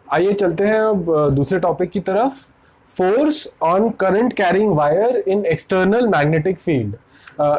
आइए चलते हैं अब दूसरे टॉपिक की तरफ। Force on current carrying wire in external magnetic field.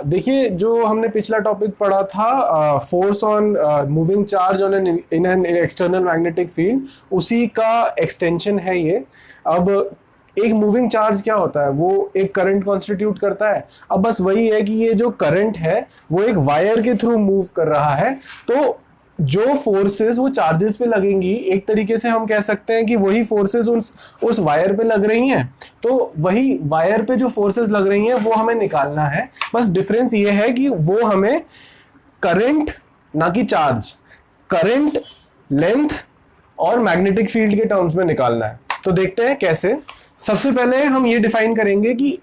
देखिए, जो हमने पिछला टॉपिक पढ़ा था force on moving charge on in an external magnetic field, उसी का एक्सटेंशन है ये। अब एक मूविंग चार्ज क्या होता है, वो एक करंट कॉन्स्टिट्यूट करता है। अब बस वही है कि ये जो करंट है वो एक वायर के थ्रू मूव कर रहा है, तो जो फोर्सेस वो चार्जेस पे लगेंगी, एक तरीके से हम कह सकते हैं कि वही फोर्सेस उस वायर पे लग रही हैं। तो वही वायर पे जो फोर्सेस लग रही हैं वो हमें निकालना है। बस डिफरेंस ये है कि वो हमें करंट, ना कि चार्ज, करंट, लेंथ और मैग्नेटिक फील्ड के टर्म्स में निकालना है। तो देखते हैं कैसे। सबसे पहले हम ये डिफाइन करेंगे कि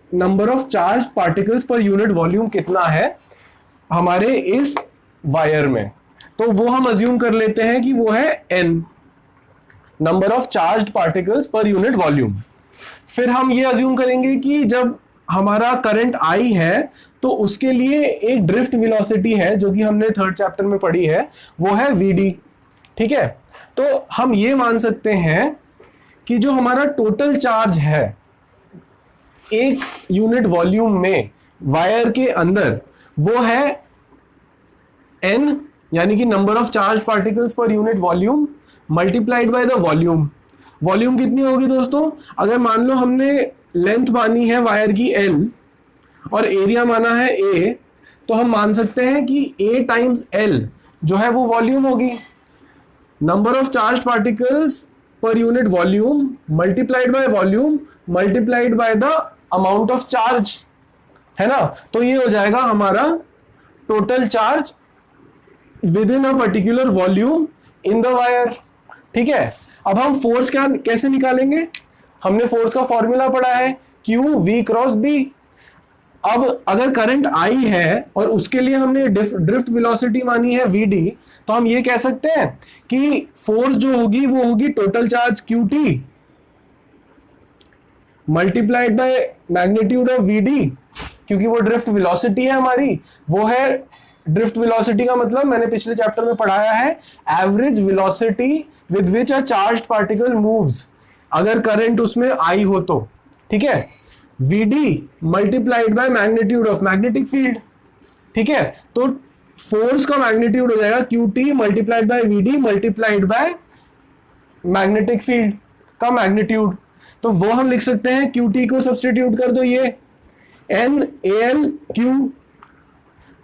number of charge particles per unit volume कितना है हमारे इस वायर में। तो वो हम अज्यूम कर लेते हैं कि वो है n, number of charged particles per unit volume. फिर हम ये अज्यूम करेंगे कि जब हमारा करंट I है तो उसके लिए एक ड्रिफ्ट वेलोसिटी है जो कि हमने थर्ड चैप्टर में पढ़ी है, वो है vd। ठीक है, तो हम ये मान सकते हैं कि जो हमारा टोटल चार्ज है एक यूनिट वॉल्यूम में वायर के अंदर, वो है n, यानी कि number of charge particles per unit volume multiplied by the volume. Volume कितनी होगी दोस्तों? अगर मान लो हमने लेंथ मानी है वायर की L और एरिया माना है A, तो हम मान सकते हैं कि A टाइम्स L जो है वो वॉल्यूम होगी। Number of charge particles per unit volume multiplied by volume multiplied by the amount of charge, है ना। तो ये हो जाएगा हमारा total charge with in a particular volume in the wire. ठीक है, अब हम फोर्स कैसे निकालेंगे? हमने फोर्स का फॉर्मूला पढ़ा है Q V क्रॉस B। अब अगर करंट I है और उसके लिए हमने ड्रिफ्ट वेलोसिटी मानी है Vd, तो हम ये कह सकते हैं कि फोर्स जो होगी वो होगी total charge QT multiplied by magnitude of Vd, क्योंकि वो ड्रिफ्ट वेलोसिटी है हमारी। वो है ड्रिफ्ट वेलोसिटी का मतलब मैंने पिछले चैप्टर में पढ़ाया है, average velocity with which a charged particle moves, अगर करंट उसमें I हो तो। ठीक है, Vd multiplied by magnitude of magnetic field. ठीक है, तो फोर्स का मैग्नीट्यूड हो जाएगा QT multiplied by Vd multiplied by magnetic field का मैग्नीट्यूड। तो वो हम लिख सकते हैं, QT को सब्सटीट्यूट कर दो, ये NALQ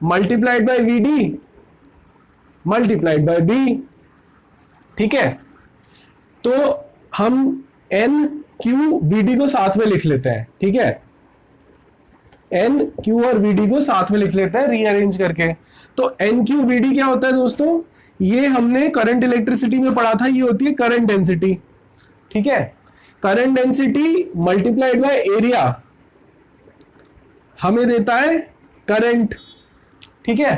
multiplied by Vd multiplied by B। ठीक है, तो हम NQ-Vd को साथ में लिख लेते हैं। ठीक है, NQ और Vd को साथ में लिख लेते हैं रीअरेंज करके। तो NQ-Vd क्या होता है दोस्तों? ये हमने करंट इलेक्ट्रिसिटी में पढ़ा था, ये होती है करंट डेंसिटी। ठीक है, current density multiplied by area हमें देता है करंट। ठीक है,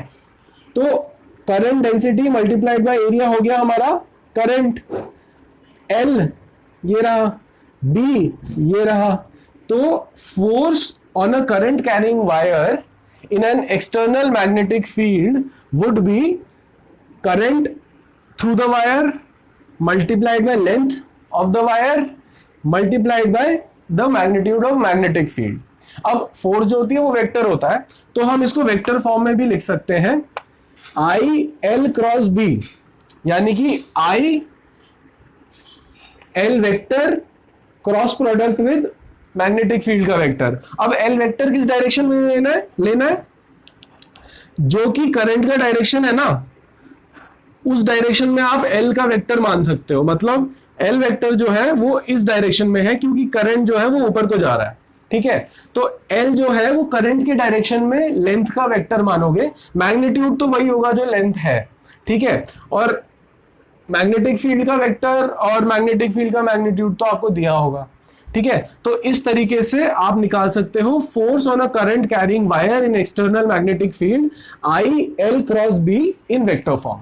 तो current density multiplied by area हो गया हमारा करंट। L ये रहा, B ये रहा। तो force on a current carrying wire in an external magnetic field would be current through the wire multiplied by length of the wire multiplied by the magnitude of magnetic field. अब force जो होती है वो vector होता है, तो हम इसको वेक्टर फॉर्म में भी लिख सकते हैं, I L क्रॉस B, यानी कि I L vector cross product with magnetic field का वेक्टर। अब L वेक्टर किस डायरेक्शन में लेना है? जो कि करंट का डायरेक्शन है ना, उस डायरेक्शन में आप L का वेक्टर मान सकते हो। मतलब L वेक्टर जो है वो इस डायरेक्शन में है, क्योंकि करंट जो है वो ऊपर को जा रहा है। ठीक है, तो L जो है वो करंट के डायरेक्शन में लेंथ का वेक्टर मानोगे, मैग्नीट्यूड तो वही होगा जो लेंथ है। ठीक है, और मैग्नेटिक फील्ड का वेक्टर और मैग्नेटिक फील्ड का मैग्नीट्यूड तो आपको दिया होगा। ठीक है, तो इस तरीके से आप निकाल सकते हो force on a current carrying wire in external magnetic field I L cross B in vector form.